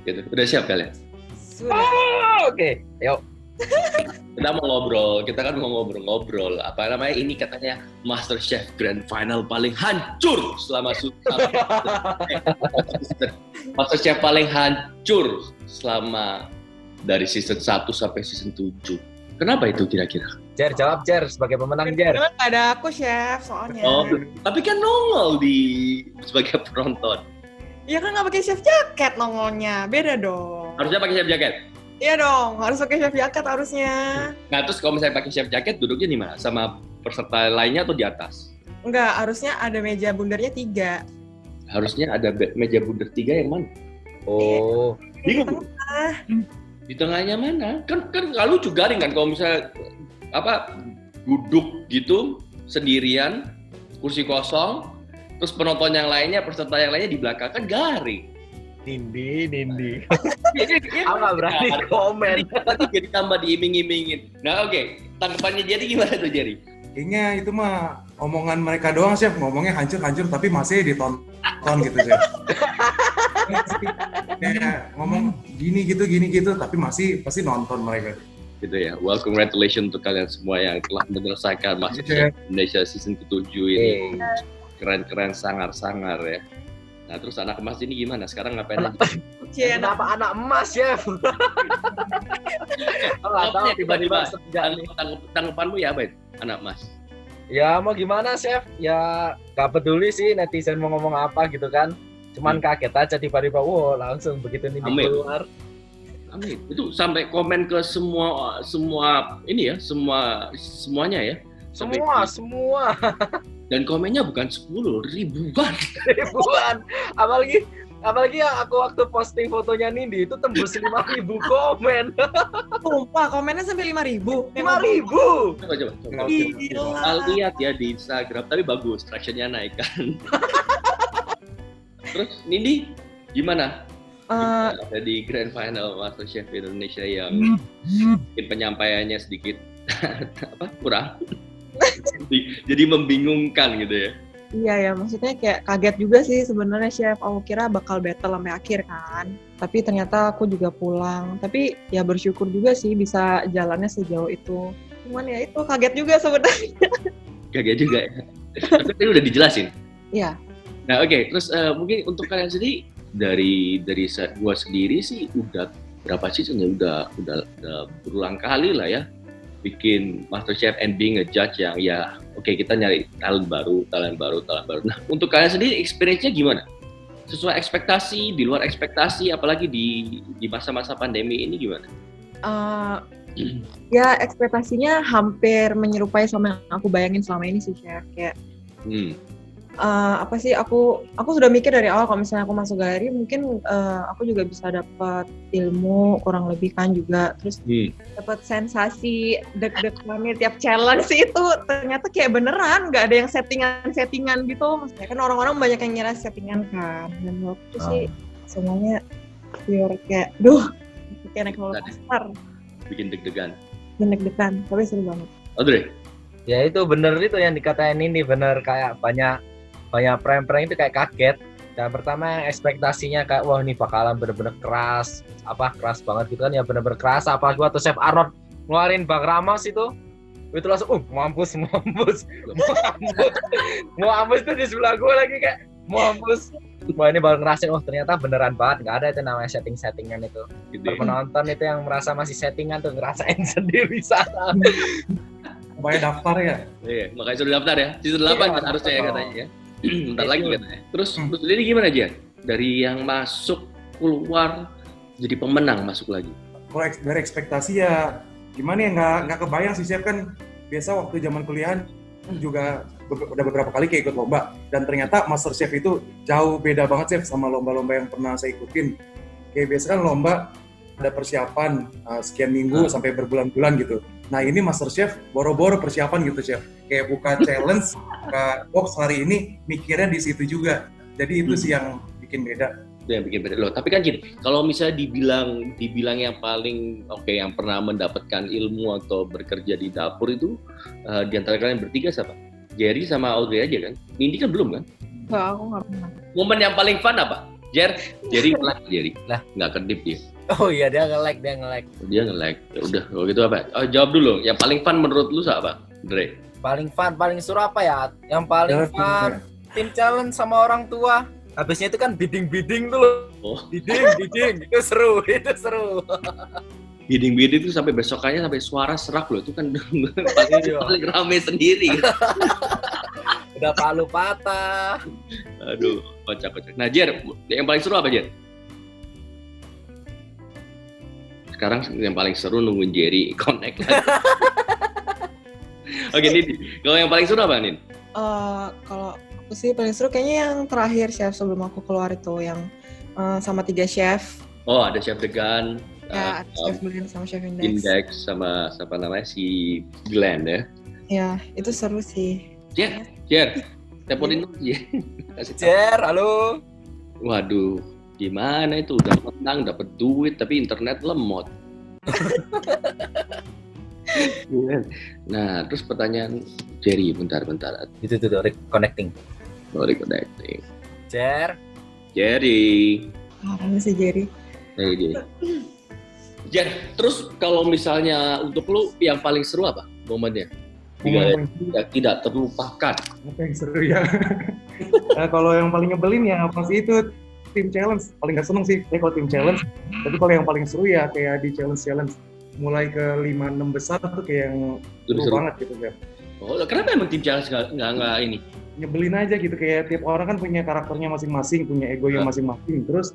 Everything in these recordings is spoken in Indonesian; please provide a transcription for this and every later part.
Gitu. Udah siap kalian? Sudah. Oke, yuk. Kita mau ngobrol, kita kan mau ngobrol-ngobrol. Apa namanya? Ini katanya MasterChef Grand Final paling hancur selama MasterChef paling hancur selama dari season 1 sampai season 7. Kenapa itu kira-kira? Jer, jawab Jer sebagai pemenang Jer. Memang gak ada aku, Chef, soalnya. Oh, tapi kan nongol sebagai penonton. Iya kan gak pakai chef jacket nongolnya, beda dong. Harusnya pakai chef jacket. Iya dong, harus pakai chef jacket harusnya. Nah, terus kalau misalnya pakai chef jacket, duduknya di mana? Sama peserta lainnya atau di atas? Enggak, harusnya ada meja bundarnya 3. Harusnya ada meja bundar 3 yang mana? Oh, Bingung. Di tengahnya mana? Kan nggak lucu garing kan kalau misalnya duduk gitu sendirian, kursi kosong, terus penonton yang lainnya, peserta yang lainnya di belakang kan garing. Nindi. Aku nggak berani komen. Nanti jadi tambah diiming-imingin. Nah oke, tanggapannya Jerry gimana tuh Jerry? Kayaknya itu mah omongan mereka doang, Chef. Ngomongnya hancur-hancur tapi masih ditonton gitu, Chef. Kayak ngomong gini gitu tapi masih pasti nonton mereka. Gitu ya. Well, congratulations untuk kalian semua yang telah menyelesaikan MasterChef Indonesia season ke-7 ini. Keren-keren, sangar-sangar ya. Nah, terus anak emas ini gimana? Sekarang ngapain aja? Kenapa anak emas, Chef? Nggak tahu tiba-tiba sejak nih. Tanggapanmu ya apa itu? Anak emas. Ya mau gimana, Chef? Ya gak peduli sih netizen mau ngomong apa gitu kan. Cuman kaget aja tiba-tiba, wow langsung begitu Nindi keluar. Amin. Itu sampai komen ke semua ini ya, semuanya ya. Semua. Dan komennya bukan 10, ribuan. Apalagi yang aku waktu posting fotonya Nindi itu tembus 5.000 komen. Sumpah, komennya sampai 5.000. 5.000. Coba. Lihat ya di Instagram, tapi bagus, tractionnya naik kan. Terus Nindi gimana? Ada di Grand Final MasterChef Indonesia yang mungkin penyampaiannya sedikit kurang. Jadi membingungkan gitu ya. Iya ya, maksudnya kayak kaget juga sih sebenarnya Chef. Aku kira bakal battle sampai akhir kan. Tapi ternyata aku juga pulang. Tapi ya bersyukur juga sih bisa jalannya sejauh itu. Cuman ya itu kaget juga sebenarnya. Kaget juga ya. Tapi tadi udah dijelasin. Iya. Nah oke, terus mungkin untuk kalian sendiri dari gua sendiri sih udah berapa season ya? Udah berulang kali lah ya bikin MasterChef and being a judge yang ya oke, kita nyari talent baru. Nah, untuk kalian sendiri experience-nya gimana? Sesuai ekspektasi, di luar ekspektasi, apalagi di masa-masa pandemi ini gimana? Ya ekspektasinya hampir menyerupai sama yang aku bayangin selama ini sih Chef. Kayak aku sudah mikir dari awal kalau misalnya aku masuk galeri mungkin aku juga bisa dapat ilmu kurang lebih kan juga, terus dapat sensasi deg-degannya tiap challenge itu ternyata kayak beneran nggak ada yang settingan gitu. Maksudnya kan orang-orang banyak yang ngira settingan kan, dan waktu sih semuanya pure kayak kayak naik roller coaster, bikin deg-degan tapi seru banget. Audrey? Ya itu bener itu yang dikatain ini, bener kayak banyak prank-prank itu kayak kaget. Dan pertama ekspektasinya kayak wah ini bakalan bener-bener keras banget gitu kan, ya bener-bener keras. Apalagi waktu Chef Arnold ngeluarin Bang Ramos itu langsung mampus itu di sebelah gue lagi kayak mampus. Wah ini baru ngerasain ternyata beneran banget, nggak ada itu namanya settingan itu. Penonton itu yang merasa masih settingan tuh ngerasain sendiri sana. Makanya daftar ya? Iya, makanya sudah daftar ya. Season 8 kan harusnya ya katanya ya. Bentar lagi katanya. Terus jadi gimana Jan? Dari yang masuk keluar jadi pemenang masuk lagi. Kalau dari ekspektasi ya gimana ya, nggak kebayang sih Chef. Kan biasa waktu zaman kuliahan juga udah beberapa kali kayak ikut lomba, dan ternyata MasterChef itu jauh beda banget Chef sama lomba-lomba yang pernah saya ikutin. Kayak biasa kan lomba ada persiapan sekian minggu sampai berbulan-bulan gitu. Nah ini MasterChef boro-boro persiapan gitu Chef. Kayak buka challenge, buka box hari ini mikirnya di situ juga. Jadi itu sih yang bikin beda. Itu yang bikin beda loh. Tapi kan gini, kalau misalnya dibilang yang paling yang pernah mendapatkan ilmu atau bekerja di dapur itu di antara kalian bertiga siapa? Jerry sama Audrey aja kan? Nindi kan belum kan? Enggak, aku nggak pernah. Momen yang paling fun apa? Jerry Lah. nggak kedip dia. Oh iya, dia nge-lag. Dia nge-lag. Ya udah, kalau gitu apa? Oh, jawab dulu. Yang paling fun menurut lu apa, Dre? Paling fun, paling seru apa ya? Yang paling fun, tim challenge sama orang tua. Habisnya itu kan bidding tuh. Oh. Bidding. Itu seru. Bidding itu sampai besokannya sampai suara serak loh. Itu kan paling rame sendiri. Udah palu patah. Aduh, kocak. Nah, Jer, yang paling seru apa, Jer? Sekarang yang paling seru nungguin Jerry connect lagi. Oke, Nindi. Kalau yang paling seru apa, Nin? Kalau aku sih paling seru kayaknya yang terakhir chef sebelum aku keluar itu yang sama 3 chef. Oh, ada Chef Degan. Ya, Chef Glenn sama Chef Index sama siapa namanya si Glenn ya. Ya, itu seru sih. Jer, teleponin dulu ya. Jer, halo. Waduh, gimana itu? Udah menang, dapat duit, tapi internet lemot. Nah, terus pertanyaan Jerry, bentar. Itu tuh, reconnecting. Reconnecting. Jerry. Mana sih Jerry? Jer, terus kalau misalnya untuk lu yang paling seru apa momennya? Tidak terlupakan. Apa yang seru ya? Kalau yang paling nyebelin ya pasti itu tim challenge. Paling gak seneng sih kalau tim challenge. Tapi kalau yang paling seru ya kayak di challenge mulai ke 5-6 besar tuh kayak yang seru banget gitu ya. Oh, kenapa emang tim challenge nggak ini? Nyebelin aja gitu, kayak tiap orang kan punya karakternya masing-masing, punya ego yang masing-masing. Terus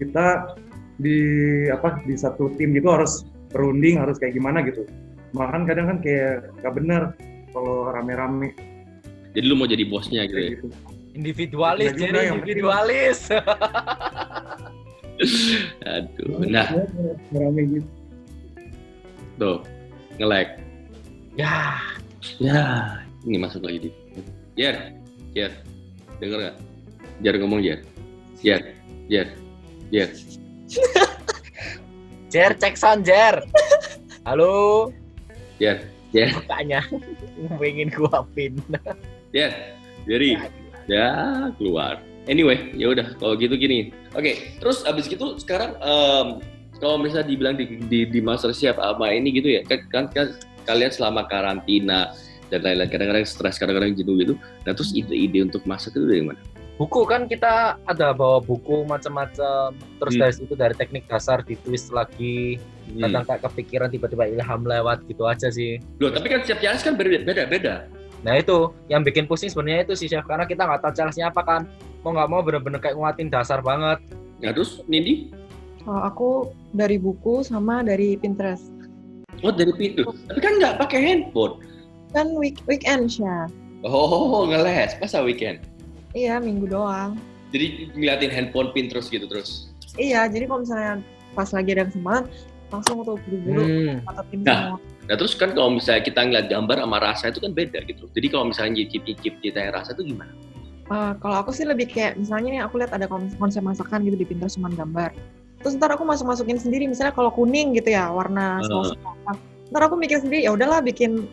kita di satu tim gitu harus berunding, harus kayak gimana gitu. Makan kadang kan kayak gak bener kalau rame-rame. Jadi lu mau jadi bosnya gitu ya? Gitu. Individualis, jadi individualis. Aduh, nah. Rame gitu. Tuh, nge-lag. Ya, ini masuk lagi di. Jer, denger nggak? Jer ngomong Jer. Jer, cek sound Jer. Halo. Jer. Makanya pengen gua pin. Jadi ya keluar. Anyway, ya udah kalau gitu gini. Oke, terus abis gitu sekarang kalau misalnya dibilang di MasterChef apa ini gitu ya, kan kalian selama karantina dan lain-lain, kadang-kadang stres, kadang-kadang jenuh gitu. Nah terus ide-ide untuk masak itu dari mana? Buku kan kita ada bawa buku macam-macam, terus dari situ dari teknik dasar ditwist lagi, kadang kayak kepikiran tiba-tiba ilham lewat gitu aja sih. Loh, tapi kan setiap challenge kan beda-beda. Nah itu yang bikin pusing sebenarnya itu sih chef, karena kita nggak tahu challenge-nya apa kan, mau nggak mau bener-bener kayak nguatin dasar banget. Nah terus Nindi? Aku dari buku sama dari Pinterest. Oh dari Pinterest, tapi kan nggak pakai handphone. Kan weekend Chef. Oh ngeles, masa weekend? Iya, minggu doang. Jadi ngeliatin handphone Pinterest gitu terus? Iya, jadi kalau misalnya pas lagi ada kesempatan, langsung tuh buru-buru ataupin semua. Nah terus kan kalau misalnya kita ngeliat gambar sama rasa itu kan beda gitu. Jadi kalau misalnya nyicip kita rasa itu gimana? Kalau aku sih lebih kayak, misalnya nih aku lihat ada konsep masakan gitu di Pinterest cuma gambar. Terus ntar aku masukin sendiri, misalnya kalau kuning gitu ya, warna saus apa. Ntar aku mikir sendiri, ya udahlah bikin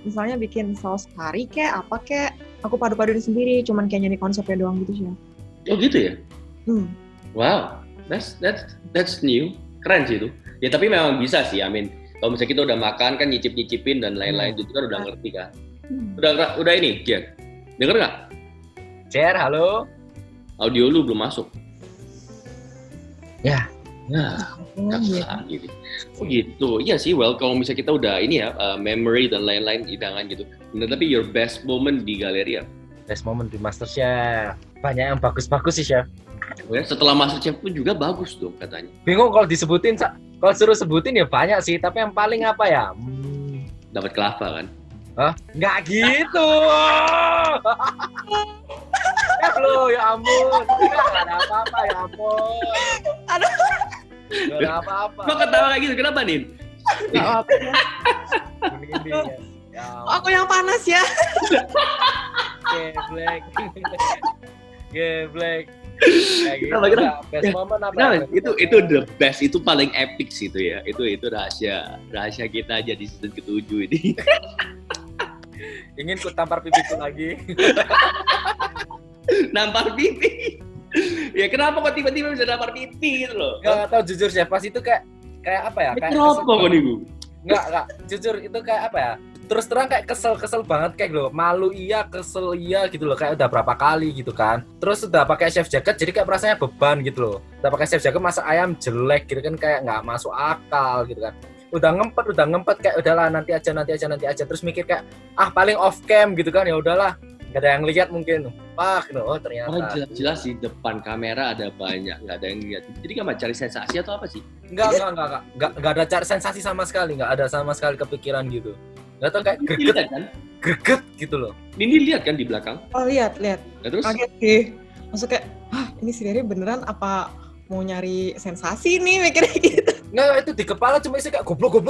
saus kari kayak apa kayak, aku padu-paduin sendiri, cuman kayak nyari konsepnya doang gitu sih. Oh gitu ya? Wow, that's new, keren sih itu. Ya tapi memang bisa sih, kalau misalnya kita udah makan kan nyicipin dan lain-lain itu kan udah ngerti kan. Udah ini, Jer, denger nggak? Jer, halo. Audio lu belum masuk. Ya. Gitu. Oh gitu, iya sih. Well, kalau misalnya kita udah ini ya, memory dan lain-lain hidangan gitu. Nah, tapi your best moment di galeri ya? Best moment di MasterChef, banyak yang bagus-bagus sih chef. Oh ya, setelah MasterChef pun juga bagus dong katanya. Bingung kalau disebutin, kalau suruh sebutin ya banyak sih. Tapi yang paling apa ya? Dapat kelapa kan? Hah? Nggak gitu. Lo ya ampun, nggak ada apa-apa ya ampun. Nggak ada apa-apa. Kok ketawa kayak gitu? Kenapa Nin? nggak apa-apa. Gini ya. Aku yang panas ya. Geblek. Kayak gitu. Best moment apa? Itu the best, itu paling epic sih itu ya. Itu rahasia kita aja di season ke-7 ini. Ingin ku tampar pipiku lagi. Nampar pipi. Ya kenapa kok tiba-tiba bisa dapat pipi gitu loh? Nggak tahu jujur Chef, pas itu kayak apa ya? Kayak Kenapa kok niku? Nggak, jujur itu kayak apa ya? Terus terang kayak kesel banget kayak loh, malu iya, kesel iya gitu loh, kayak udah berapa kali gitu kan. Terus udah pakai chef jacket jadi kayak rasanya beban gitu loh. Udah pakai chef jacket masak ayam jelek gitu kan, kayak nggak masuk akal gitu kan. Udah ngempet kayak udahlah nanti aja terus mikir kayak paling off cam gitu kan, ya udahlah nggak ada yang lihat mungkin. Gitu. Oh ternyata. Karena jelas-jelas di depan kamera ada banyak, nggak ada yang lihat. Jadi kamu cari sensasi atau apa sih? Enggak ada cari sensasi sama sekali, nggak ada sama sekali kepikiran gitu. Nggak tahu kayak greget gitu loh. Nini lihat kan di belakang? Oh lihat. Nah, terus? Kaget sih. Maksud kayak, ini si Rere beneran apa mau nyari sensasi nih mikirnya gitu. Nggak, itu di kepala cuma isi kayak goblok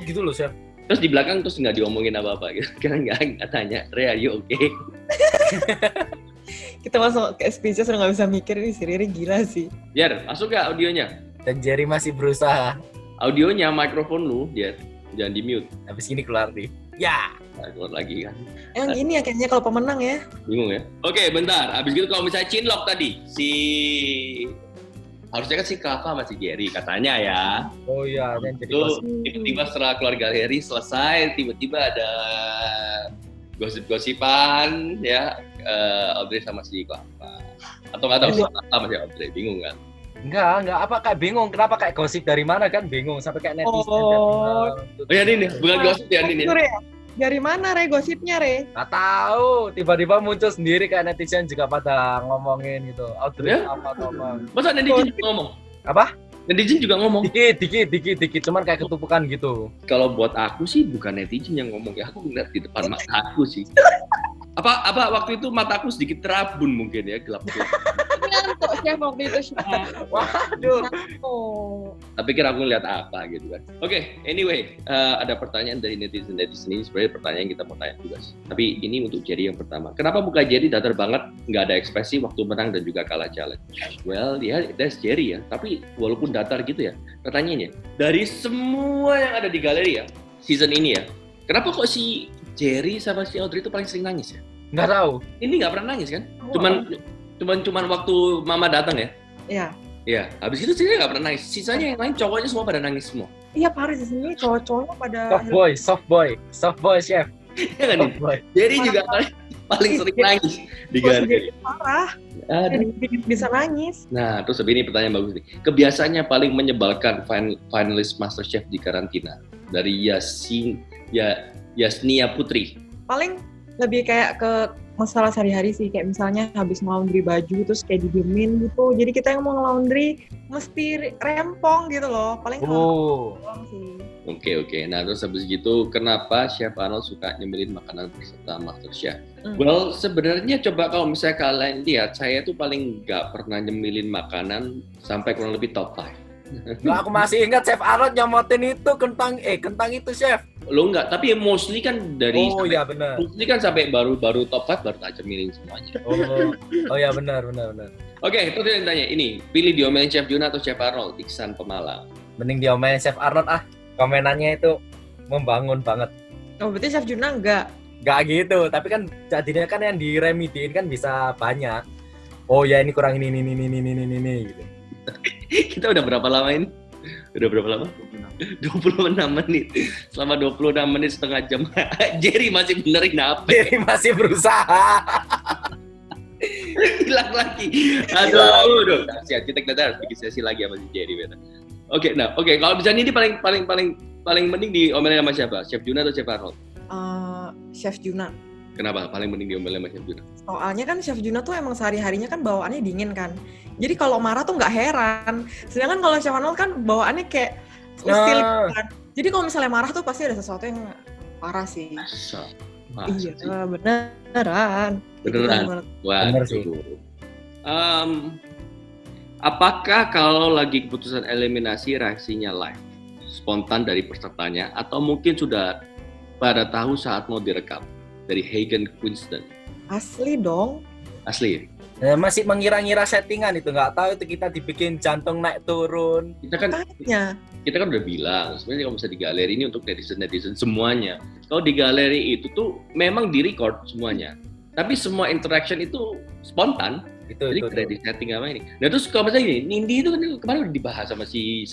gitu loh, Chef. Terus di belakang terus nggak diomongin apa-apa gitu. Karena nggak tanya, Re, are you okay? Kita masuk ke speeches udah nggak bisa mikir, ini si Rere gila sih. Jar, masuk nggak audionya? Dan Jerry masih berusaha. Audionya, mikrofon lu, Jar. Jangan di-mute. Habis ini keluar nih. Ya. Nah, keluar lagi kan. Yang gini ya kayaknya kalau pemenang ya. Bingung ya? Oke, bentar. Abis gitu kalau misalnya Chinlock tadi, harusnya kan si Kava sama si Jerry katanya ya. Oh iya, dan jadi Itu tiba-tiba setelah keluar galeri selesai, tiba-tiba ada gosip-gosipan ya, Audrey sama si Kava. Atau nggak tahu si Kava sama si Audrey, bingung kan? Enggak apa kayak bingung kenapa kayak gosip dari mana kan bingung sampai kayak netizen. Oh ya ini bukan gosip ya ini. Dari mana Re gosipnya Re? Nggak tahu, tiba-tiba muncul sendiri kayak netizen juga pada ngomongin gitu. Audrey apa. Masa netizen juga ngomong? Apa? Netizen juga ngomong. Dikit, cuman kayak ketupukan gitu. Kalau buat aku sih bukan netizen yang ngomong ya, aku ngeliat di depan mata aku sih. Apa waktu itu mataku sedikit terabun mungkin ya, gelap. Ngantuk Chef waktu itu Chef. Waduh. Tapi kira aku ngeliat apa gitu kan. Oke, anyway, ada pertanyaan dari netizen ini, sebenarnya pertanyaan yang kita mau tanya juga sih. Tapi ini untuk Jerry yang pertama. Kenapa muka Jerry datar banget, nggak ada ekspresi waktu menang dan juga kalah challenge? Well, ya that's Jerry ya. Tapi walaupun datar gitu ya, pertanyaannya, dari semua yang ada di galeri ya, season ini ya, kenapa kok si Jerry sama si Audrey itu paling sering nangis ya? Nggak tahu. Ini nggak pernah nangis kan? Cuman waktu Mama datang ya? Iya. Iya, habis itu sih nggak pernah nangis. Sisanya yang lain cowoknya semua pada nangis semua. Iya parah sih sini cowok-cowoknya pada Soft boy Chef. Iya kan nih? Jerry juga paling sering nangis di galeri. Parah. Bisa nangis. Nah, terus ini pertanyaan bagus nih. Kebiasaannya paling menyebalkan finalis MasterChef di karantina dari Yasnia Putri. Paling lebih kayak ke masalah sehari-hari sih, kayak misalnya habis ngelaundry baju terus kayak didiemin gitu, jadi kita yang mau ngelaundry mesti rempong gitu loh, paling doang sih. Oke. Nah terus habis gitu, kenapa Chef Arnold suka nyemilin makanan peserta MasterChef? Well, sebenarnya coba kalau misalnya kalian lihat, saya tuh paling nggak pernah nyemilin makanan sampai kurang lebih top 5. Nggak, aku masih ingat Chef Arnold nyomotin itu kentang itu Chef. Lo enggak, tapi mostly kan dari iya benar. Mostly kan sampai baru top 5 baru tak cemilin semuanya. Oh ya benar. Oke, itu dia yang tanya. Ini, pilih diomelin Chef Juna atau Chef Arnold? Iksan Pemalang. Mending diomelin Chef Arnold Komenannya itu membangun banget. Oh, berarti Chef Juna enggak gitu, tapi kan jadinya kan yang diremediin kan bisa banyak. Oh ya ini kurang ini gitu. Kita udah berapa lama ini? Udah berapa lama? 26 menit. Selama 26 menit setengah jam. Jerry masih benerin HP. Jerry masih berusaha. Hilang lagi. Aduh. Siap, kita harus bikin sesi lagi sama si Jerry. Oke. Kalau bisa ini paling mending diomelin sama siapa? Chef Juna atau Chef Arnold? Chef Juna. Kenapa paling mending diomelin sama Chef Juna? Soalnya kan Chef Juna tuh emang sehari-harinya kan bawaannya dingin kan. Jadi kalau marah tuh nggak heran. Sedangkan kalau Chef Arnold kan bawaannya kayak usil kan. Jadi kalau misalnya marah tuh pasti ada sesuatu yang parah sih. Iya, beneran. Wah, bener sih. Apakah kalau lagi keputusan eliminasi reaksinya live, spontan dari pesertanya, atau mungkin sudah pada tahu saat mau direkam? Dari Hagen Winston. Asli dong. Asli ya? Masih mengira-ngira settingan itu, nggak tahu itu kita dibikin jantung naik turun. Kita kan udah bilang sebenarnya kalau misalnya di galeri ini untuk netizen semuanya. Kalau di galeri itu tuh memang di record semuanya, tapi semua interaction itu spontan. Jadi udah di setting sama ini. Nah terus kalau misalnya gini, Nindi itu kan kemarin udah dibahas sama si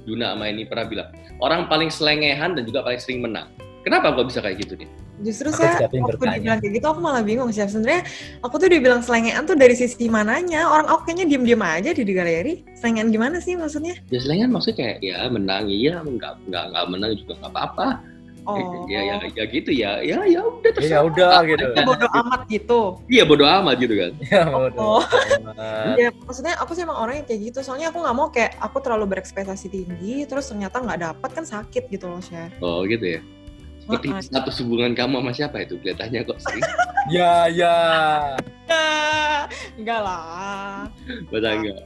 Juna sama ini pernah bilang orang paling selengehan dan juga paling sering menang. Kenapa kok bisa kayak gitu nih? Justru saya waktu dibilang kayak gitu aku malah bingung sih. Sebenarnya aku tuh dibilang selengean tuh dari sisi mananya? Orang aku kayaknya diem-diem aja di galeri. Selengean gimana sih maksudnya? Ya selengean maksudnya kayak ya menang iya, nggak menang juga nggak apa-apa. Oh. Ya gitu ya udah terserah. Ya udah gitu. Bodoh amat gitu. Iya bodoh amat gitu kan. Ya bodoh. Ya maksudnya aku sih emang orang yang kayak gitu. Soalnya aku nggak mau kayak aku terlalu berekspektasi tinggi terus ternyata nggak dapet kan sakit gitu loh Chef. Oh gitu ya. Seperti status hubungan kamu sama siapa itu kelihatannya kok sering. Ya. Enggak lah. Masa enggak?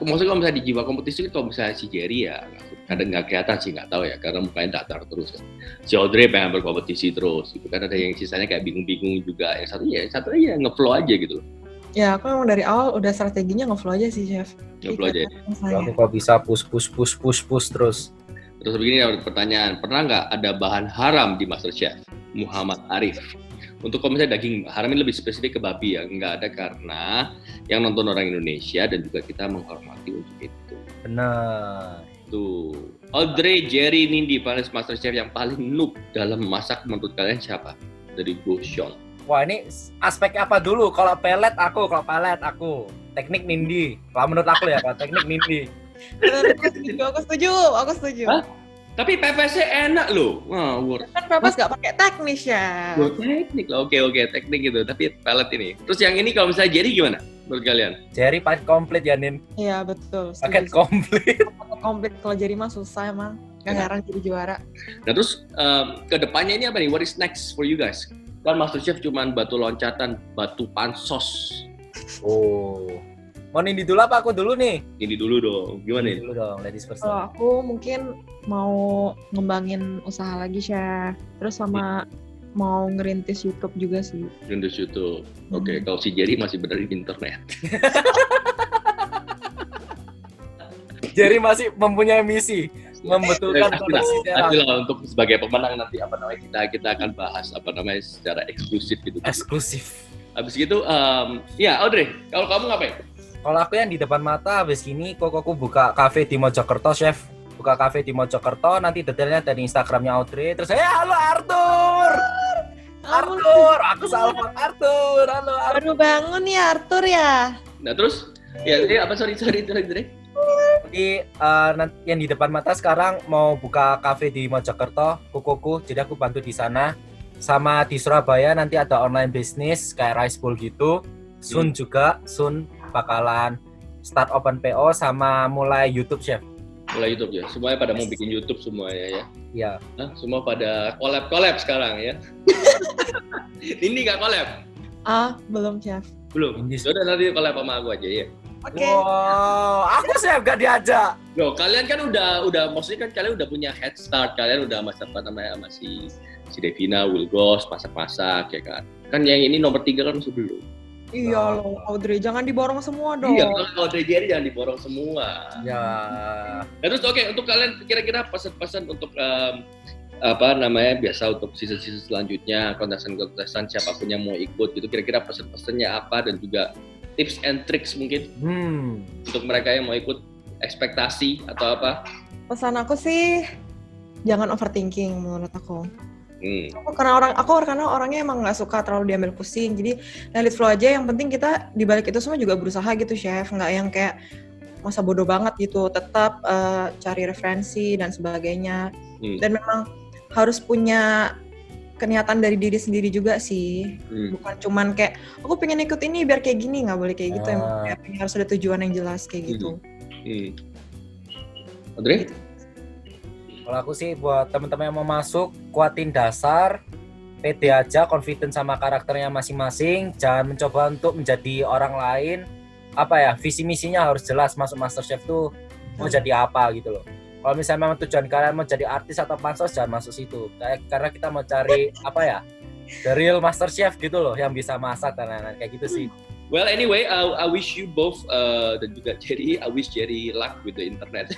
Maksudnya kalau misalnya di jiwa kompetisi kalau misalnya si Jerry ya kadang nggak kelihatan sih, nggak tahu ya karena mukanya datar terus kan. Si Audrey pengen berkompetisi terus gitu kan, ada yang sisanya kayak bingung-bingung juga, yang satu aja ngeflow aja gitu. Ya aku memang dari awal udah strateginya ngeflow aja sih Chef. Ngeflow aja. Aku kok bisa push terus. Terus begini ada pertanyaan, pernah nggak ada bahan haram di MasterChef? Muhammad Arif. Untuk kalau misalnya daging haram ini lebih spesifik ke babi ya, nggak ada karena yang nonton orang Indonesia dan juga kita menghormati untuk itu. Benar. Tuh, Audrey, Jerry, Nindi, panelis MasterChef yang paling noob dalam masak menurut kalian siapa? Dari Goshon. Wah ini aspeknya apa dulu? Kalau pelet aku, teknik Nindi. Kalau menurut aku ya, kalau teknik Nindi. Aku setuju. Hah? Tapi pepesnya enak loh. Ngawur. Kan pepes nggak pakai teknis ya. Teknik lah, oke teknik gitu. Tapi pelet ini. Terus yang ini kalau misalnya Jerry gimana menurut kalian? Jerry paket komplit ya Nin. Iya betul. Paket komplit. Komplit kalau Jerry mah susah emang. Gak heran jadi juara. Nah terus ke depannya ini apa nih? What is next for you guys? Kan MasterChef cuman batu loncatan, batu pansos. Oh. Mau Nindi dulu apa aku dulu nih? Ini dulu dong. Gimana Nindi nih? dulu dong, ladies first. Kalau aku mungkin mau ngembangin usaha lagi Chef. Terus sama mau ngerintis YouTube juga sih. Ngerintis YouTube. Oke, kalau si Jerry masih berada di internet. Jerry masih mempunyai misi membetulkan produksinya. Nanti lah untuk sebagai pemenang nanti kita akan bahas secara eksklusif gitu. Eksklusif. Habis gitu, ya Audrey, kalau kamu ngapain? Kalau aku yang di depan mata habis ini aku buka kafe di Mojokerto Chef. Buka kafe di Mojokerto, nanti detailnya dari Instagramnya Audrey. Terus halo Arthur, aku salah Arthur. Halo Arthur. Baru bangun ya Arthur ya. Nah terus, ya apa sorry Audrey. Jadi yang di depan mata sekarang mau buka kafe di Mojokerto, Kukuku. Jadi aku bantu di sana. Sama di Surabaya nanti ada online bisnis kayak rice bowl gitu. Soon bakalan start open PO sama mulai YouTube Chef. Mulai YouTube ya. Semuanya pada mau bikin YouTube semuanya ya. Iya. Nah, semua pada collab sekarang ya. Ini nggak collab? Belum Chef. Belum. Sudah nanti collab sama aku aja ya. Oke. Wow, aku Chef gak diajak. Loh, kalian kan udah maksudnya kan kalian udah punya head start. Kalian udah sama si Devina, Wilgos, masak-masak ya kan. Kan yang ini nomor 3 kan masih belum. Iya loh, Audrey jangan diborong semua dong. Iya, kalau Audrey Jerry jangan diborong semua. Ya. Nah, terus oke, untuk kalian kira-kira pesan-pesan untuk biasa untuk season-season selanjutnya, kontesan-kontesan siapapun yang mau ikut gitu, kira-kira pesan-pesannya apa dan juga tips and tricks mungkin untuk mereka yang mau ikut, ekspektasi atau apa? Pesan aku sih jangan overthinking menurut aku. Karena orangnya emang nggak suka terlalu diambil pusing, jadi let it flow aja. Yang penting kita di balik itu semua juga berusaha gitu Chef, nggak yang kayak masa bodoh banget gitu, tetap cari referensi dan sebagainya. Dan memang harus punya kenyataan dari diri sendiri juga sih, bukan cuman kayak aku pengen ikut ini biar kayak gini, nggak boleh kayak gitu. Emang harus ada tujuan yang jelas kayak gitu. Audrey? Kalau aku sih buat teman-teman yang mau masuk, kuatin dasar, pede aja, confident sama karakternya masing-masing, jangan mencoba untuk menjadi orang lain. Visi misinya harus jelas, masuk MasterChef tuh mau jadi apa gitu loh. Kalau misalnya memang tujuan kalian mau jadi artis atau pansos, jangan masuk situ. Karena kita mau cari the real MasterChef gitu loh, yang bisa masak dan lain-lain kayak gitu sih. Well, anyway, I wish you both dan juga Jerry, I wish Jerry luck with the internet.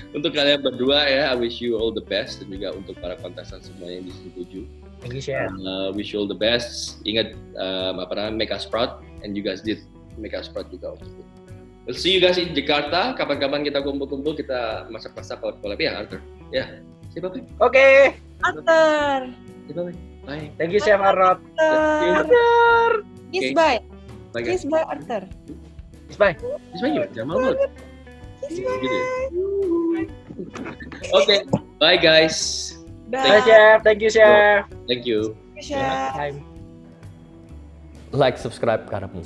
Untuk kalian berdua ya, I wish you all the best, dan juga untuk para kontestan semua yang di sini 7. Thank you, Chef. Wish you all the best. Ingat make us proud, and you guys did make us proud juga. We'll see you guys in Jakarta. Kapan-kapan kita kumpul-kumpul, kita masak-masak collab ya, Arthur. Ya, siapa Pak? Oke. Arthur. Siapa Pak? Bye. Thank you, Chef Arnold. Arthur. Okay. Kiss bye. Bye guys. Kiss bye Arthur. Bye. Bismillah, jangan malu. Kiss bye. Gitu ya. Oke, bye guys. Bye, Chef. Thank you, Chef. Thank you. Chef. Time. Like, subscribe, Karapmu.